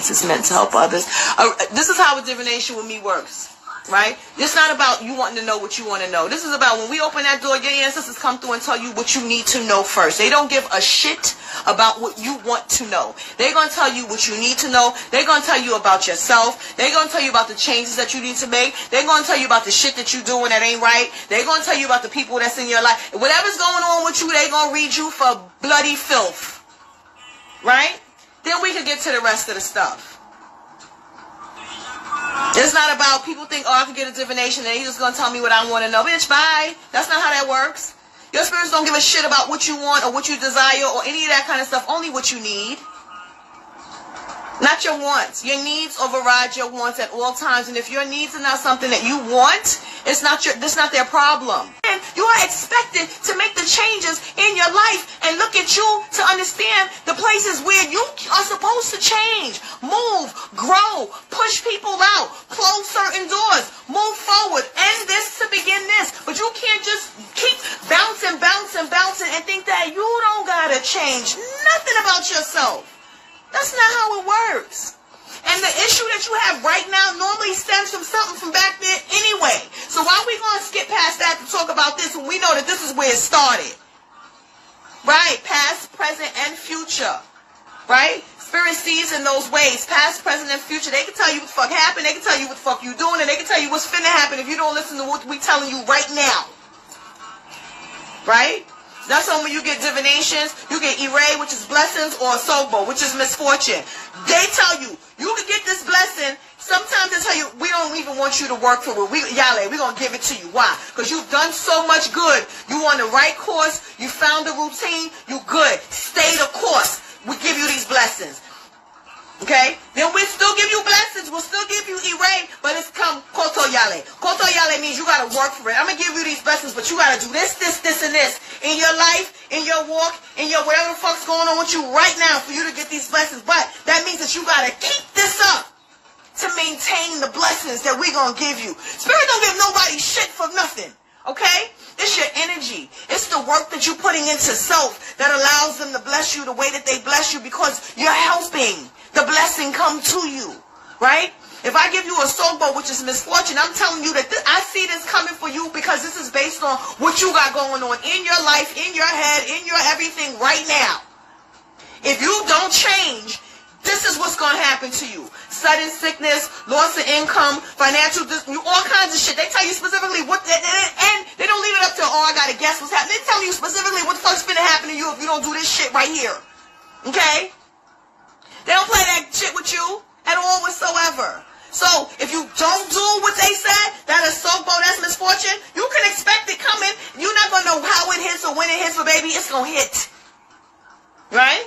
This is meant to help others. This is how a divination with me works. Right? It's not about you wanting to know what you want to know. This is about when we open that door, your ancestors come through and tell you what you need to know first. They don't give a shit about what you want to know. They're going to tell you what you need to know. They're going to tell you about yourself. They're going to tell you about the changes that you need to make. They're going to tell you about the shit that you're doing that ain't right. They're going to tell you about the people that's in your life. Whatever's going on with you, they're going to read you for bloody filth. Right? Then we can get to the rest of the stuff. It's not about people think, oh, I can get a divination and he's just going to tell me what I want to know. Bitch, bye. That's not how that works. Your spirits don't give a shit about what you want or what you desire or any of that kind of stuff. Only what you need. Not your wants. Your needs override your wants at all times. And if your needs are not something that you want, that's not their problem. And you are expected to make the changes in your life and look at you to understand the places where you are supposed to change, move, grow, push people out, close certain doors, move forward, end this to begin this. But you can't just keep bouncing and think that you don't gotta change nothing about yourself. That's not how it works. And the issue that you have right now normally stems from something from back then anyway. So why are we going to skip past that to talk about this when we know that this is where it started? Right? Past, present, and future. Right? Spirit sees in those ways. Past, present, and future. They can tell you what the fuck happened. They can tell you what the fuck you doing. And they can tell you what's finna happen if you don't listen to what we telling you right now. Right? That's when you get divinations, you get Iray, which is blessings, or Sogbo, which is misfortune. They tell you, you can get this blessing. Sometimes they tell you, we don't even want you to work for it. Yale, we're going to give it to you. Why? Because you've done so much good. You on the right course. You found the routine. You good. Stay the course. We give you these blessings. Okay? Then we still give you blessings. We'll still give you Iray, but it's come Koto Yale. Koto Yale means you got to work for it. I'm going to give you these blessings, but you got to do this, and this in your life, in your walk, in your whatever the fuck's going on with you right now for you to get these blessings. But that means that you got to keep this up to maintain the blessings that we're going to give you. Spirit don't give nobody shit for nothing. Okay? It's your energy. It's the work that you're putting into self that allows them to bless you the way that they bless you because you're helping the blessing come to you. Right? If I give you a Sogbo, which is misfortune, I'm telling you that I see this coming for you because this is based on what you got going on in your life, in your head, in your everything right now. If you don't change, this is what's going to happen to you. Sudden sickness, loss of income, financial, all kinds of shit. They tell you specifically what, and they don't leave it up to, oh, I got to guess what's happening. They tell you specifically what the fuck's going to happen to you if you don't do this shit right here. Okay? They don't play that shit with you at all whatsoever. So, if you don't do what they said, that is Sogbo, that's misfortune, you can expect it coming. You're not going to know how it hits or when it hits, but baby, it's going to hit. Right?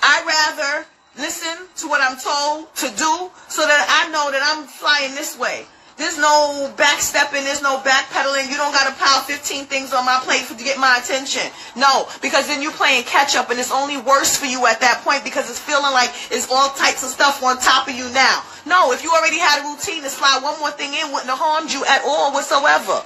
I'd rather listen to what I'm told to do so that I know that I'm flying this way. There's no backstepping, there's no backpedaling. You don't got to pile 15 things on my plate to get my attention. No, because then you're playing catch up and it's only worse for you at that point because it's feeling like it's all types of stuff on top of you now. No, if you already had a routine to slide one more thing in, wouldn't have harmed you at all whatsoever.